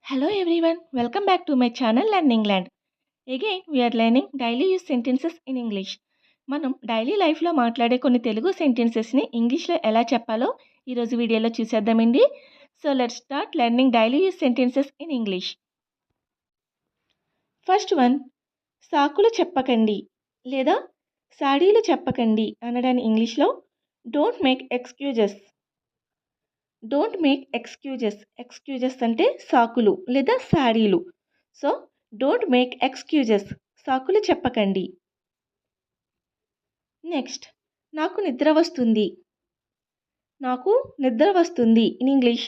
Hello everyone, welcome back to my channel Learn England. Again, we are learning daily use sentences in English. మనం daily లైఫ్లో మాట్లాడే కొన్ని తెలుగు సెంటెన్సెస్ని ఇంగ్లీష్లో ఎలా చెప్పాలో ఈరోజు వీడియోలో చూసేద్దామండి. So let's start learning daily use sentences in English. First one, సాకులు చెప్పకండి లేదా సాడీలు చెప్పకండి అనడాన్ని ఇంగ్లీష్లో don't make excuses. Don't make excuses. Excuses అంటే సాకులు లేదా సాడీలు. సో డోంట్ మేక్ ఎక్స్క్యూజెస్, సాకులు చెప్పకండి. నెక్స్ట్, నాకు నిద్ర వస్తుంది. నాకు నిద్ర వస్తుంది in English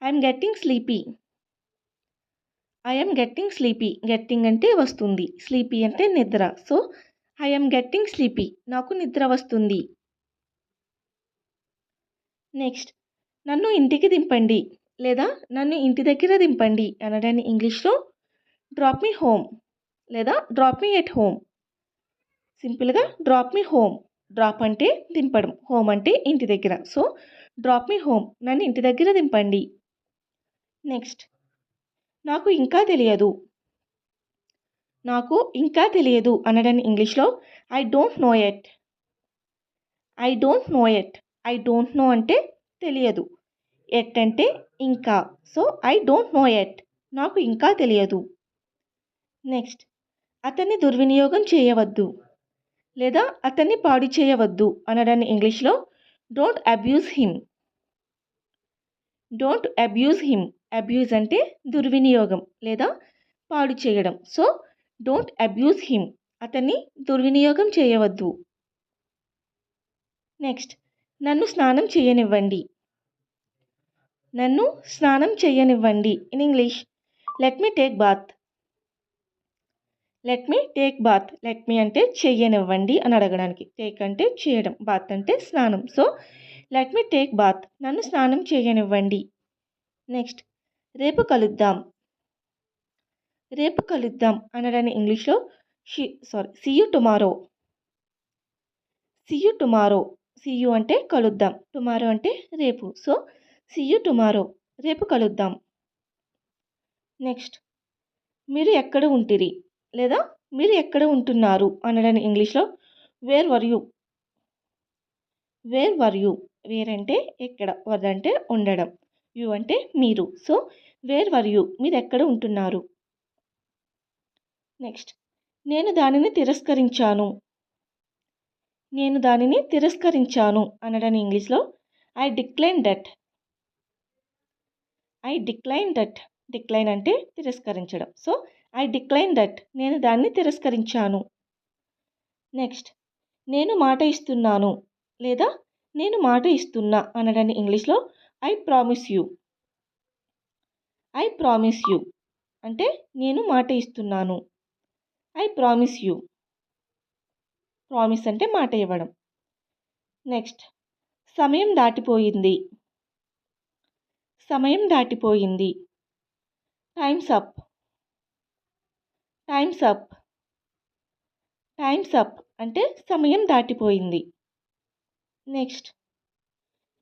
I'm getting sleepy. I'm getting sleepy. Getting అంటే వస్తుంది, స్లీపీ అంటే నిద్ర. సో ఐఎమ్ గెట్టింగ్ స్లీపీ, నాకు నిద్ర వస్తుంది. నెక్స్ట్, నన్ను ఇంటికి దింపండి లేదా నన్ను ఇంటి దగ్గర దింపండి అనడాన్ని ఇంగ్లీష్లో డ్రాప్ మీ హోమ్ లేదా డ్రాప్ మీ ఎట్ హోమ్. సింపుల్గా డ్రాప్ మీ హోమ్. డ్రాప్ అంటే దింపడం, హోమ్ అంటే ఇంటి దగ్గర. సో డ్రాప్ మీ హోమ్, నన్ను ఇంటి దగ్గర దింపండి. నెక్స్ట్, నాకు ఇంకా తెలియదు. నాకు ఇంకా తెలియదు అనడాన్ని ఇంగ్లీష్లో I don't know at. I don't know at. I don't know అంటే తెలియదు, ఎట్ అంటే ఇంకా. So I don't know at, నాకు ఇంకా తెలియదు. నెక్స్ట్, అతన్ని దుర్వినియోగం చేయవద్దు లేదా అతన్ని పాడు చేయవద్దు అనడాన్ని ఇంగ్లీష్లో don't abuse him. Don't abuse him. Abuse అంటే దుర్వినియోగం లేదా పాడు చేయడం. సో డోంట్ అబ్యూజ్ హిమ్, అతన్ని దుర్వినియోగం చేయవద్దు. నెక్స్ట్, నన్ను స్నానం చేయనివ్వండి. నన్ను స్నానం చేయనివ్వండి in English let me take bath. Let me take bath. Let me అంటే చెయ్యనివ్వండి అని అడగడానికి, టేక్ అంటే చేయడం, బాత్ అంటే స్నానం. So let me take bath, నన్ను స్నానం చేయనివ్వండి. నెక్స్ట్, రేపు కలుద్దాం. రేపు కలుద్దాం అనడాన్ని ఇంగ్లీష్లో see you tomorrow. See you tomorrow. See you అంటే కలుద్దాం, టుమారో అంటే రేపు. సో సీ యూ టుమారో, రేపు కలుద్దాం. నెక్స్ట్, మీరు ఎక్కడ ఉంటిరి లేదా మీరు ఎక్కడ ఉంటున్నారు అనడాన్ని ఇంగ్లీష్లో where were you. Where were you. Where అంటే ఎక్కడ, వర్ అంటే ఉండడం, యూ అంటే మీరు. సో వేర్ వర్ యూ, మీరు ఎక్కడ ఉంటున్నారు. నెక్స్ట్, నేను దానిని తిరస్కరించాను. నేను దానిని తిరస్కరించాను అనడాన్ని ఇంగ్లీష్లో I decline that. I decline that. Decline అంటే తిరస్కరించడం. సో ఐ డిక్లైన్ దట్, నేను దాన్ని తిరస్కరించాను. నెక్స్ట్, నేను మాట ఇస్తున్నాను లేదా నేను మాట ఇస్తున్నా అనడాన్ని ఇంగ్లీష్లో I promise you. I promise you అంటే నేను మాట ఇస్తున్నాను. I promise you. ప్రామిస్ అంటే మాట ఇవ్వడం. నెక్స్ట్, సమయం దాటిపోయింది. సమయం దాటిపోయింది. Times up. Times up. Times up అంటే సమయం దాటిపోయింది. నెక్స్ట్,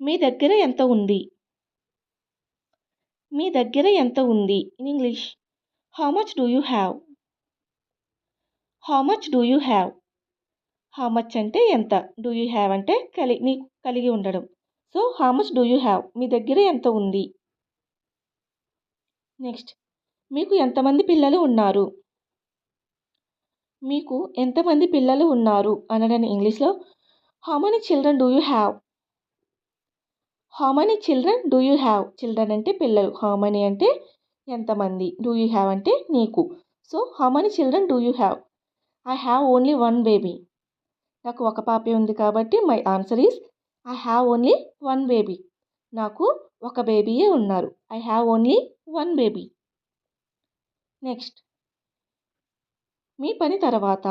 మీ దగ్గర ఎంత ఉంది. మీ దగ్గర ఎంత ఉంది in English how much do you have. How much do you have. How much అంటే ఎంత, డూ యూ హ్యావ్ అంటే నీకు కలిగి ఉండడం. So how much do you have, మీ దగ్గర ఎంత ఉంది. నెక్స్ట్, మీకు ఎంతమంది పిల్లలు ఉన్నారు. మీకు ఎంతమంది పిల్లలు ఉన్నారు అనడాన్ని ఇంగ్లీష్లో how many children do you have. How many children do you have. Children అంటే పిల్లలు, హౌ మెనీ అంటే ఎంతమంది, డూ యూ హ్యావ్ అంటే నీకు. So how many children do you have. I have only one baby. నాకు ఒక పాపే ఉంది కాబట్టి my answer is I have only one baby. నాకు ఒక బేబీయే ఉన్నారు. I have only one baby. Next, మీ పని తర్వాత.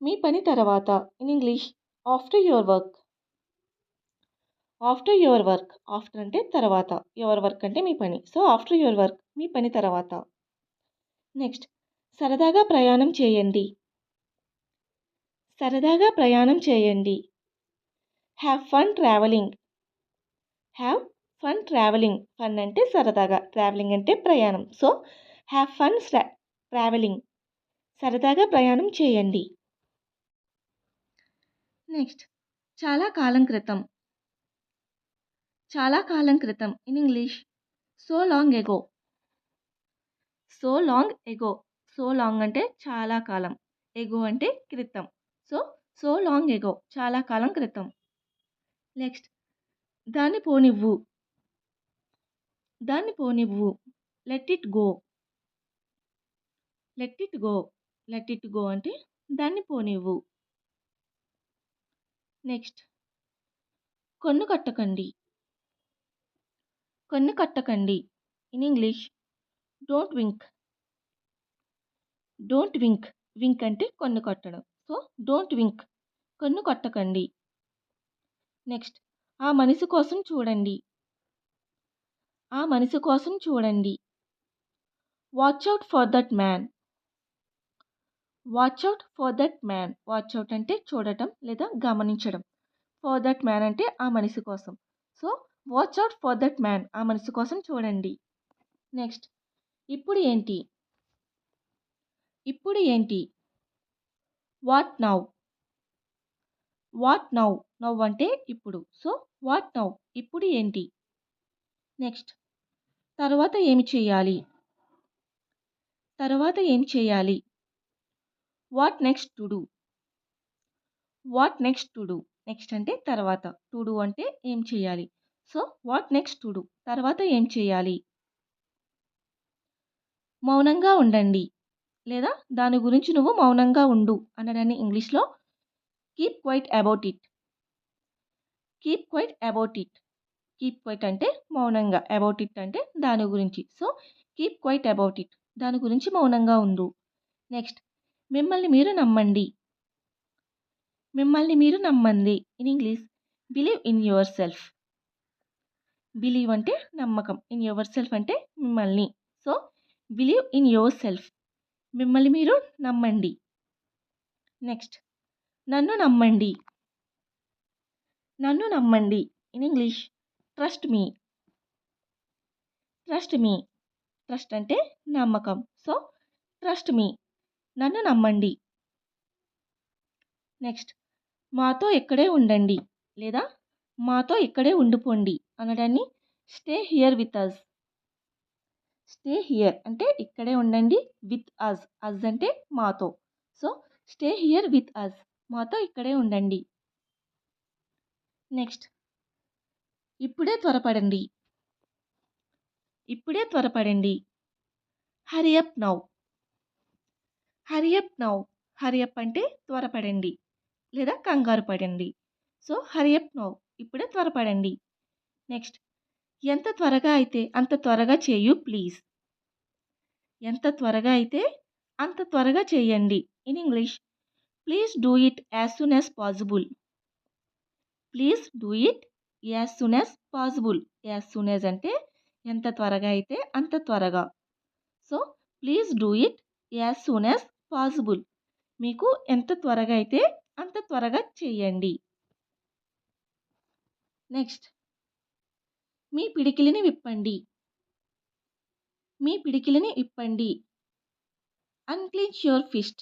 మీ పని తర్వాత in English after your work. After your work. After అంటే తర్వాత, యువర్ వర్క్ అంటే మీ పని. సో ఆఫ్టర్ యువర్ వర్క్, మీ పని తర్వాత. నెక్స్ట్, సరదాగా ప్రయాణం చేయండి. సరదాగా ప్రయాణం చేయండి. Have fun travelling. Have fun travelling. Fun అంటే సరదాగా, ట్రావెలింగ్ అంటే ప్రయాణం. So have fun travelling. సరదాగా ప్రయాణం చేయండి. నెక్స్ట్, చాలా కాలం క్రితం. చాలా కాలం క్రితం in English so long ago. So long ago. So long అంటే చాలా కాలం, ఎగో అంటే క్రితం. సో సో లాంగ్ ఎగో చాలా కాలం క్రితం. నెక్స్ట్, దాన్ని పోనివ్వు. దాన్ని పోనివ్వు. Let it go. Let it go. Let it go అంటే దాన్ని పోనివ్వు. నెక్స్ట్, కన్ను కట్టకండి. కన్ను కట్టకండి in English don't wink. Don't wink. Wink అంటే కన్ను కట్టడం. So don't wink. కన్ను కట్టకండి. నెక్స్ట్, ఆ మనిషి కోసం చూడండి. ఆ మనిషి కోసం చూడండి. Watch out for that man. Watch out for that man. Watch out అంటే చూడటం లేదా గమనించడం. ఫర్ దట్ మ్యాన్ అంటే ఆ మనిషి కోసం. So watch out for that man. ఆ మనిషి కోసం చూడండి. నెక్స్ట్, ఇప్పుడు ఏంటి. ఇప్పుడు ఏంటి. What now. What now. Now అంటే ఇప్పుడు. So what now. ఇప్పుడు ఏంటి. నెక్స్ట్, తర్వాత ఏమి చేయాలి. తర్వాత ఏం చేయాలి. What next to do. What next to do. Next అంటే తర్వాత, టు డూ అంటే ఏం చేయాలి. So what next to do. తర్వాత ఏం చేయాలి. మౌనంగా ఉండండి లేదా దాని గురించి నువ్వు మౌనంగా ఉండు అనడాన్ని ఇంగ్లీష్లో keep quiet about it. Keep quiet about it. Keep quiet అంటే మౌనంగా, అబౌట్ ఇట్ అంటే దాని గురించి. So keep quiet about it. దాని గురించి మౌనంగా ఉండు. నెక్స్ట్, మిమ్మల్ని మీరు నమ్మండి. మిమ్మల్ని మీరు నమ్మండి in English believe in yourself. Believe అంటే నమ్మకం, ఇన్ యువర్ సెల్ఫ్ అంటే మిమ్మల్ని. So believe in yourself. మిమ్మల్ని మీరు నమ్మండి. నెక్స్ట్, నన్ను నమ్మండి. నన్ను నమ్మండి in English trust me. Trust me. Trust అంటే నమ్మకం. So trust me. నన్ను నమ్మండి. నెక్స్ట్, మాతో ఇక్కడే ఉండండి లేదా మాతో ఇక్కడే ఉండిపోండి అనడాన్ని stay here with us. Stay here అంటే ఇక్కడే ఉండండి, విత్ అస్. అస్ అంటే మాతో. So stay here with us. మాతో ఇక్కడే ఉండండి. నెక్స్ట్, ఇప్పుడే త్వరపడండి. ఇప్పుడే త్వరపడండి. Hurry up now. Hurry up now. Hurry up అంటే త్వరపడండి లేదా కంగారు పడండి. So hurry up now. ఇప్పుడే త్వరపడండి. నెక్స్ట్, ఎంత త్వరగా అయితే అంత త్వరగా చేయు ప్లీజ్. ఎంత త్వరగా అయితే అంత త్వరగా చేయండి in English please do it as soon as possible. Please do it as soon as possible. As soon as అంటే ఎంత త్వరగా అయితే అంత త్వరగా. So please do it as soon as possible. మీకు ఎంత త్వరగా అయితే అంత త్వరగా చేయండి. నెక్స్ట్, మీ పిడికిలిని విప్పండి. మీ పిడికిలిని విప్పండి. Unclench your fist.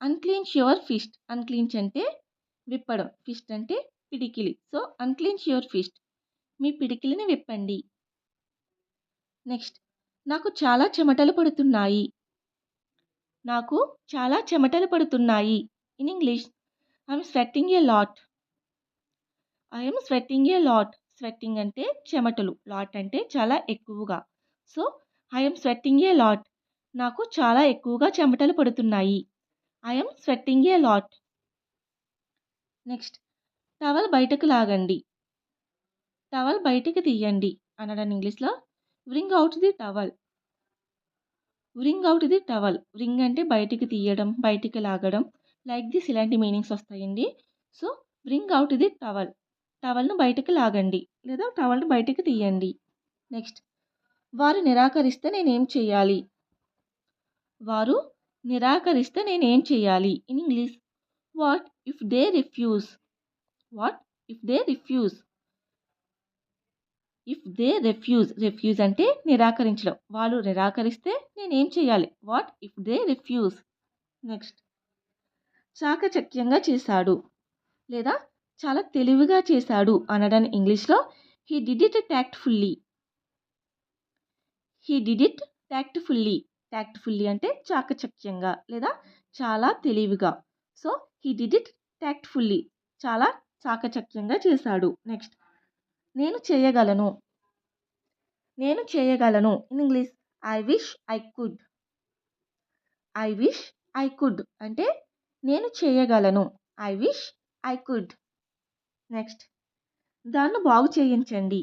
Unclench your fist. Unclench అంటే విప్పడం, ఫిస్ట్ అంటే పిడికిలి. So unclench your fist. మీ పిడికిలిని విప్పండి. నెక్స్ట్, నాకు చాలా చెమటలు పడుతున్నాయి. నాకు చాలా చెమటలు పడుతున్నాయి in English I'm sweating a lot. I'm sweating a lot. Sweating అంటే చెమటలు, లాట్ అంటే చాలా ఎక్కువగా. So I'm sweating a lot. నాకు చాలా ఎక్కువగా చెమటలు పడుతున్నాయి. I'm sweating a lot. Next, towel బయటకు లాగండి. టవల్ బయటికి తీయండి అనడం ఇంగ్లీష్లో wring out the towel. Wring out the towel. Wring అంటే బయటికి తీయడం, బయటికి లాగడం, లైక్ దిస్ ఇలాంటి మీనింగ్స్ వస్తాయండి. So వ్రింగ్ out the towel. టవల్ను బయటికి లాగండి లేదా టవల్ను బయటికి తీయండి. నెక్స్ట్, వారు నిరాకరిస్తే నేనేం చేయాలి. వారు నిరాకరిస్తే నేనేం చేయాలి in English what if they refuse. What if they refuse. If they refuse అంటే నిరాకరించడం. వాళ్ళు నిరాకరిస్తే నేనేం చేయాలి? What if they refuse. Next చాకచక్యంగా చేశాడు లేదా చాలా తెలివిగా చేశాడు అనడాన్ని ఇంగ్లీష్లో he did it tactfully. He did it tactfully. Tactfully అంటే చాకచక్యంగా లేదా చాలా తెలివిగా. So he did it tactfully. చాలా చాకచక్యంగా చేశాడు. నెక్స్ట్ నేను చేయగలను. నేను చేయగలను in English I wish I could. I wish I could అంటే నేను చేయగలను. I wish I could. Next దాన్ని బాగు చేయించండి.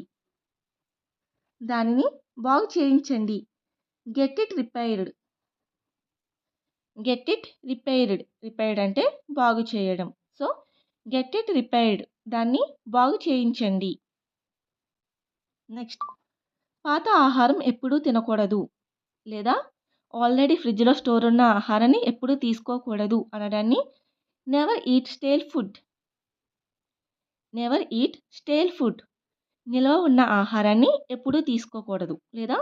దానిని బాగు చేయించండి. Get it రిపైర్డ్. Get it రిపైర్డ్. రిపైర్డ్ అంటే బాగు చేయడం. సో గెట్ ఇట్ రిపైర్డ్ దాన్ని బాగు చేయించండి. నెక్స్ట్ పాత ఆహారం ఎప్పుడూ తినకూడదు లేదా ఆల్రెడీ ఫ్రిడ్జ్లో స్టోర్ ఉన్న ఆహారాన్ని ఎప్పుడూ తీసుకోకూడదు అనడాన్ని never eat stale food. Never eat stale food. నిల్వ ఉన్న ఆహారాన్ని ఎప్పుడూ తీసుకోకూడదు లేదా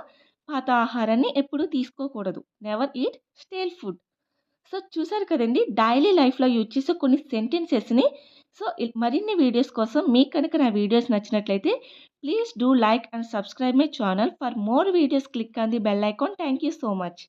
పాత ఆహారాన్ని ఎప్పుడూ తీసుకోకూడదు. Never eat stale food. So చూసారు కదండి డైలీ లైఫ్లో యూజ్ చేసే కొన్ని సెంటెన్సెస్ని. సో మరిన్ని వీడియోస్ కోసం మీకు కనుక నా వీడియోస్ నచ్చినట్లయితే please do like and subscribe my channel. For more videos click on the bell icon. Thank you so much.